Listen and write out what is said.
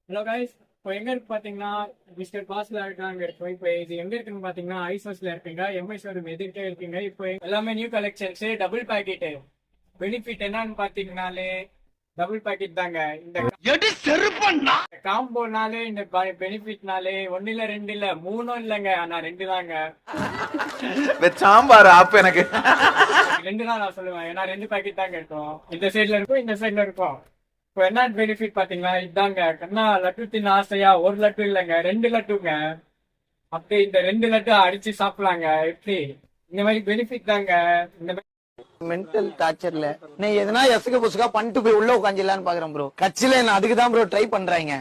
Hello guys, இப்போ எங்க இருக்கு பாத்தீங்கன்னா பிஸ்கட் பாஸ்ல இருக்காங்க. இப்போ இது எங்க இருக்குன்னு பாத்தீங்கன்னா ஐசோஸ்ல இருக்குங்க. எம்ஐ ஷோரூம் எதிர்க்கே இருக்குங்க. இப்போ எல்லாமே new collections, double pocket. Benefit என்னன்னு பாத்தீங்கன்னாலே டபுள் பாக்கெட் தாங்க. இந்த காம்போனாலே இந்த பெனிஃபிட்னாலே ஒன்னு இல்ல ரெண்டு இல்ல மூணும் இல்லங்க, ஆனா ரெண்டு தாங்க. சாம்பார் ஆப் எனக்கு ரெண்டு தான் நான் சொல்லுவேன், ஏன்னா ரெண்டு பாக்கெட் தாங்க இருக்கும். இந்த சைட்ல இருக்கும், இந்த சைட்ல இருக்கும். இப்போ என்ன பெனிஃபிட் பாத்தீங்களா, இதாங்க. கண்ணா லட்டு தின்ன ஆசையா, ஒரு லட்டு இல்லைங்க, ரெண்டு லட்டுங்க. அப்படி இந்த ரெண்டு லட்டு அடிச்சு சாப்பிடலாங்க. எப்படி இந்த மாதிரி பெனிஃபிட் தாங்க. இந்த மாதிரி மென்டல் டார்ச்சர்ல நீ எதனா எசுக புசுகா பண்ணிட்டு போய் உள்ள உட்காந்துலான்னு பாக்குறேன் ப்ரோ. கட்சியில என்ன அதுக்குதான் ப்ரோ ட்ரை பண்றாங்க.